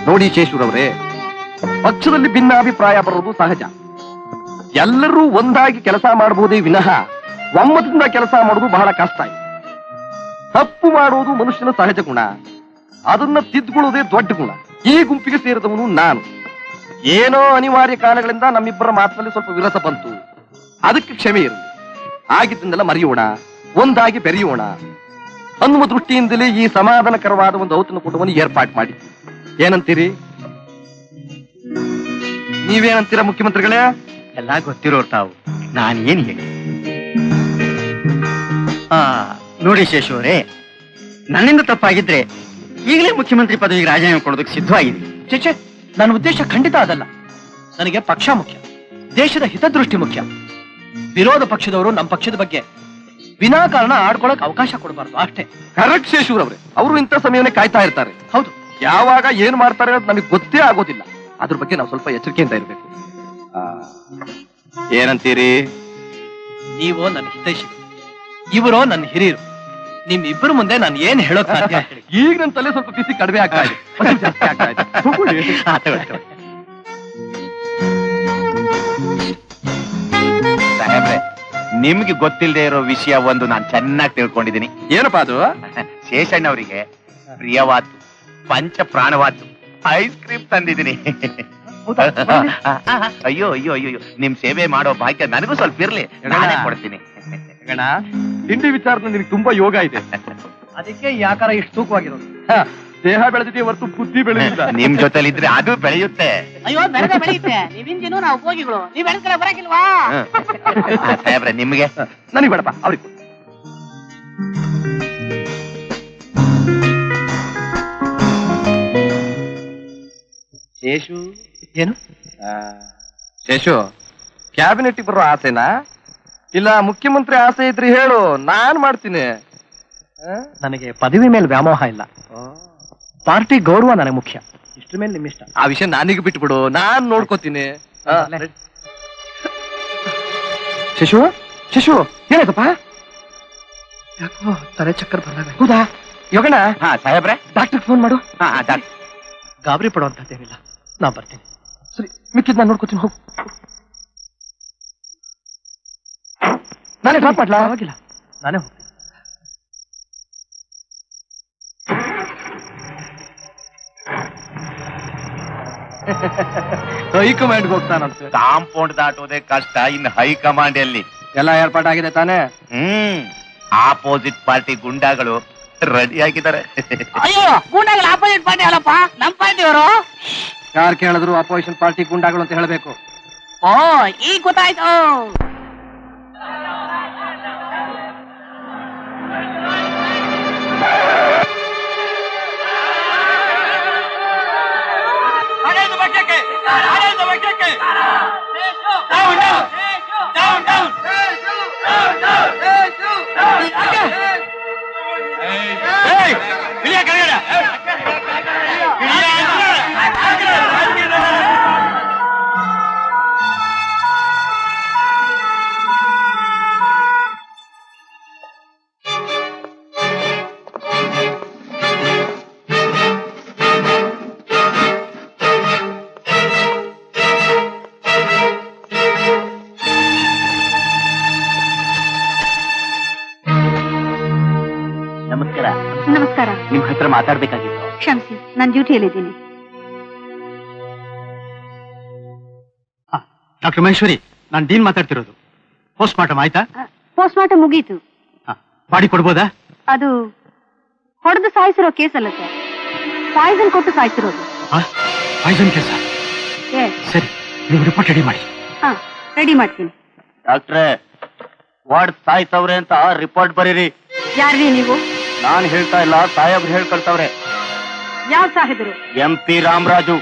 ನೋಡಿ ಶೇಷೂರವರೇ, ಪಕ್ಷದಲ್ಲಿ ಭಿನ್ನಾಭಿಪ್ರಾಯ ಬರೋದು ಸಹಜ. ಎಲ್ಲರೂ ಒಂದಾಗಿ ಕೆಲಸ ಮಾಡಬಹುದೇ ವಿನಃ ಒಮ್ಮತದಿಂದ ಕೆಲಸ ಮಾಡೋದು ಬಹಳ ಕಷ್ಟ ಇದೆ. ತಪ್ಪು ಮಾಡುವುದು ಮನುಷ್ಯನ ಸಹಜ ಗುಣ, ಅದನ್ನ ತಿದ್ದುಕೊಳ್ಳುವುದೇ ದೊಡ್ಡ ಗುಣ. ಈ ಗುಂಪಿಗೆ ಸೇರಿದವನು ನಾನು. ಏನೋ ಅನಿವಾರ್ಯ ಕಾರಣಗಳಿಂದ ನಮ್ಮಿಬ್ಬರ ಮಾತಿನಲ್ಲಿ ಸ್ವಲ್ಪ ವಿರಸ ಬಂತು, ಅದಕ್ಕೆ ಕ್ಷಮೆ ಇರಲಿ. ಆಗಿದ್ದನ್ನೆಲ್ಲ ಮರೆಯೋಣ, ಒಂದಾಗಿ ಬೆರೆಯೋಣ ಅನ್ನುವ ದೃಷ್ಟಿಯಿಂದಲೇ ಈ ಸಮಾಧಾನಕರವಾದ ಒಂದು ಔತಣ ಕೂಟವನ್ನು ಏರ್ಪಾಡು ಮಾಡಿ. ಏನಂತೀರಿ? ನೀವೇನಂತೀರಾ ಮುಖ್ಯಮಂತ್ರಿಗಳೇ? ಎಲ್ಲ ಗೊತ್ತಿರೋರು ತಾವು, ನಾನು ಏನ್ ಹೇಳಿ. ನೋಡಿ ಶೇಷುವರೇ, ನನ್ನಿಂದ ತಪ್ಪಾಗಿದ್ರೆ ಈಗಲೇ ಮುಖ್ಯಮಂತ್ರಿ ಪದವಿಗೆ ರಾಜೀನಾಮೆ ಕೊಡೋದಕ್ಕೆ ಸಿದ್ಧವಾಗಿದೆ. ಚೇಚೆ, ನನ್ನ ಉದ್ದೇಶ ಖಂಡಿತ ಅದಲ್ಲ. ನನಗೆ ಪಕ್ಷ ಮುಖ್ಯ, ದೇಶದ ಹಿತದೃಷ್ಟಿ ಮುಖ್ಯ. ವಿರೋಧ ಪಕ್ಷದವರು ನಮ್ಮ ಪಕ್ಷದ ಬಗ್ಗೆ ವಿನಾಕಾರಣ ಆಡ್ಕೊಳಕ್ ಅವಕಾಶ ಕೊಡಬಾರ್ದು ಅಷ್ಟೇ. ಕರೆಕ್ಟ್ ಶೇಷೂರವ್ರೆ, ಅವರು ಇಂಥ ಸಮಯವನ್ನೇ ಕಾಯ್ತಾ ಇರ್ತಾರೆ. ಹೌದು, ಯಾವಾಗ ಏನ್ ಮಾಡ್ತಾರೆ ಅಂತ ನಮಗೆ ಗೊತ್ತೇ ಆಗೋದಿಲ್ಲ. ಅದ್ರ ಬಗ್ಗೆ ನಾವು ಸ್ವಲ್ಪ ಎಚ್ಚರಿಕೆಯಿಂದ ಇರಬೇಕು. ಏನಂತೀರಿ? ನೀವು ನನ್ನ ಹಿತೈಷಿಗಳು, ಇವರು ನನ್ನ ಹಿರಿಯರು. ನಿಮ್ಮಿಬ್ಬರು ಮುಂದೆ ನಾನು ಏನ್ ಹೇಳೋಕ್ ಸಾಧ್ಯ? ಈಗ ನನ್ನ ತಲೆ ಸ್ವಲ್ಪ ಬಿಸಿ ಕಡಿಮೆ ಆಗ್ತಾ ಇದೆ, ಜಾಸ್ತಿ ಆಗ್ತಾ ಇದೆ. ಸಾಹೇಬ್ರೆ, ನಿಮ್ಗೆ ಗೊತ್ತಿಲ್ಲದೆ ಇರೋ ವಿಷಯ ಒಂದು ನಾನು ಚೆನ್ನಾಗಿ ತಿಳ್ಕೊಂಡಿದ್ದೀನಿ. ಏನಪ್ಪಾ ಅದು? ಶೇಷಣ್ಣವರಿಗೆ ಪ್ರಿಯವಾದ್ದು, ಪಂಚ ಪ್ರಾಣವಾದ್ದು ಐಸ್ ಕ್ರೀಮ್ ತಂದಿದ್ದೀನಿ. ಅಯ್ಯೋ ಅಯ್ಯೋ ಅಯ್ಯೋ, ನಿಮ್ ಸೇವೆ ಮಾಡೋ ಭಾಗ್ಯ ನನಗೂ ಸ್ವಲ್ಪ ಇರ್ಲಿ, ನಾನೇ ಕೊಡ್ತೀನಿ. ತಿಂಡಿ ವಿಚಾರದಲ್ಲಿ ನಿನಗೆ ತುಂಬಾ ಯೋಗ ಇದೆ, ಅದಕ್ಕೆ ಈ ಆಕಾರ ಇಷ್ಟು ತೂಕವಾಗಿರೋದು. ದೇಹ ಬೆಳೆದಿದೆ ಹೊರತು ಬುದ್ಧಿ ಬೆಳೆದಿಲ್ಲ. ನಿಮ್ ಜೊತೆಲಿ ಇದ್ರೆ ಅದು ಬೆಳೆಯುತ್ತೆ. ಅಯ್ಯೋ, ಬೆಳೆಯುತ್ತೆ. ನೀವಿಂದಿನೂ ನಾವು ಹೋಗಿಗಳು, ನೀವ್ ಬೆಳೆದ್ರೆ ಬರಕಿಲ್ವಾ? ಸಾಹೇಬ್ರೆ, ನಿಮ್ಗೆ? ನನಗೆ ಬೇಡಪ್ಪ, ಅವ್ರಿಗೆ. ಶೇಷು ಏನು? ಶೇಷು, ಕ್ಯಾಬಿನೆಟ್ ಬರೋ ಆಸೆನಾ ಇಲ್ಲ ಮುಖ್ಯಮಂತ್ರಿ ಆಸೆ ಇದ್ರಿ ಹೇಳು, ನಾನ್ ಮಾಡ್ತೀನಿ. ನನಗೆ ಪದವಿ ಮೇಲೆ ವ್ಯಾಮೋಹ ಇಲ್ಲ, ಪಾರ್ಟಿ ಗೌರವ ನನಗೆ ಮುಖ್ಯ. ಇಷ್ಟ್ರ ಮೇಲೆ ನಿಮ್ ಇಷ್ಟ. ಆ ವಿಷಯ ನಾನೀಗ ಬಿಟ್ಬಿಡು, ನಾನ್ ನೋಡ್ಕೋತೀನಿ. ಶಶು, ಶಶು, ಏನಾಯ್ತಪ್ಪ? ಯಾಕೋ ತಲೆ ಚಕ್ಕರ್ ಬಂದಾಗ. ಹೌದಾ? ಯೋಗಣ್ಣ, ಸಾಹೇಬ್ರೆ, ಡಾಕ್ಟರ್ ಫೋನ್ ಮಾಡು. ಗಾಬರಿ ಪಡುವಂತದ್ದೇನಿಲ್ಲ, ನಾ ಬರ್ತೀನಿ. ಸರಿ, ಮಿಕ್ಕಿದ್ ನಾನು ನೋಡ್ಕೋತೀನಿ, ಹೋಗು. ನಾನೇ ಡ್ರಾಪ್ ಮಾಡ್ಲಾ? ಆಗಿಲ್ಲ, ನಾನೇ ಹೋಗ್ತೀನಿ. ಹೈಕಮಾಂಡ್ ಹೋಗ್ತಾನಂತೆ. ಕಾಂಪೌಂಡ್ ದಾಟೋದೇ ಕಷ್ಟ, ಇನ್ನು ಹೈಕಮಾಂಡ್ ಎಲ್ಲಿ? ಎಲ್ಲ ಏರ್ಪಾಟಾಗಿದೆ ತಾನೇ? ಆಪೋಸಿಟ್ ಪಾರ್ಟಿ ಗುಂಡಾಗಳು ರೆಡಿ ಆಗಿದ್ದಾರೆ. ಅಯ್ಯೋ, ಗೂಂಡಾಗල ಆಪೋಸಿಟ್ ಪಾರ್ಟಿ ಅಲ್ಲಪ್ಪ, ನಮ್ ಪಾರ್ಟಿಯವರು. ಯಾರು ಕೇಳಿದ್ರು ಅಪೋಸಿಷನ್ ಪಾರ್ಟಿ ಗುಂಡಾಗಳು ಅಂತ ಹೇಳಬೇಕು. ಓ, ಈಗ ಗೊತ್ತಾಯ್ತು. ನಮಸ್ಕಾರ. ನಮಸ್ಕಾರ. ನಿಮ್ ಹತ್ರ ಮಾತಾಡ್ಬೇಕಾಗಿತ್ತು. ಕ್ಷಮಿಸಿ, ನಾನು ಡ್ಯೂಟಿಯಲ್ಲಿದ್ದೀನಿ. ಡಾಕ್ಟರ್ ಮಹೇಶ್ವರಿ, ನಾನು ಡೀನ್ ಮಾತಾಡ್ತಿರೋದು. ಪೋಸ್ಟ್ ಮಾರ್ಟಮ್ ಆಯ್ತಾ? ಪೋಸ್ಟ್ ಮಾರ್ಟಮ್ ಮುಗೀತು. ಬಾಡಿ ಕೊಡ್ಬೋದಾ? ಅದು ಹೊಡೆದು ಸಾಯಿಸಿರೋ ಕೇಸ್ ಅಲ್ಲ ಸರ್, ಪಾಯ್ಸನ್ ಕೊಟ್ಟು ಸಾಯಿಸಿರೋದು. ಪಾಯ್ಸನ್ ಕೇಸ? ಸರಿ, ನೀವು ರಿಪೋರ್ಟ್ ರೆಡಿ ಮಾಡಿ. ರೆಡಿ ಮಾಡ್ತೀನಿ. ಡಾಕ್ಟ್ರೆ, ವಾರ್ಡ್ ಸಾಯ್ತವ್ರೆ ಅಂತ ರಿಪೋರ್ಟ್ ಬರೀರಿ. ಯಾರ್ರೀ ನೀವು? ನಾನ್ ಹೇಳ್ತಾ ಇಲ್ಲ, ಸಾಹೇಬ್ರು ಹೇಳ್ಕೊಳ್ತವ್ರೆ. ಯಾವ ಸಾಹೇಬರು? MP ರಾಮರಾಜು.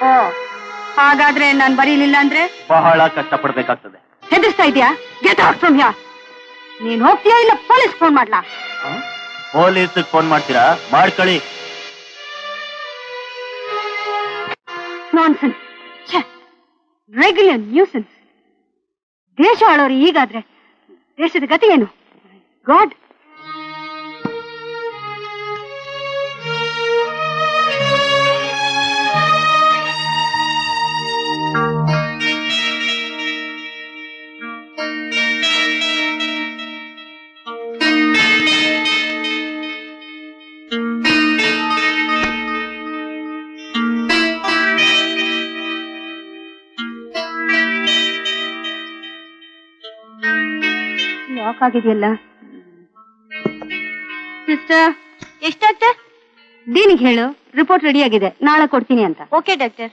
ಓ, ಹಾಗಾದ್ರೆ ನಾನ್ ಬರೀಲಿಲ್ಲ ಅಂದ್ರೆ ಬಹಳ ಕಷ್ಟಪಡ್ಬೇಕಾಗ್ತದೆ. ಹೆದರ್ಸ್ತಾ ಇದೆಯಾ? Get out from here. ನೀನ್ ಹೋಗ್ತೀಯಾ ಇಲ್ಲ ಪೊಲೀಸ್ ಫೋನ್ ಮಾಡ್ಲಾ? ಪೊಲೀಸ್ ಫೋನ್ ಮಾಡ್ತೀರಾ? ಮಾಡ್ಕೊಳ್ಳಿ. ನಾನ್ಸೆನ್ಸ್. Regular nuisance. ದೇಶ ಆಳೋರು ಈಗಾದ್ರೆ ದೇಶದ ಗತಿ ಏನು? ಗಾಡ್. ಲಾಕ್ ಆಗಿದೆಯಲ್ಲ. ಸಿಸ್ಟರ್, ಎಷ್ಟಾಗ್ತೆ? ದೀನಿಗೆ ಹೇಳು, ರಿಪೋರ್ಟ್ ರೆಡಿ ಆಗಿದೆ, ನಾಳೆ ಕೊಡ್ತೀನಿ ಅಂತ. Okay doctor.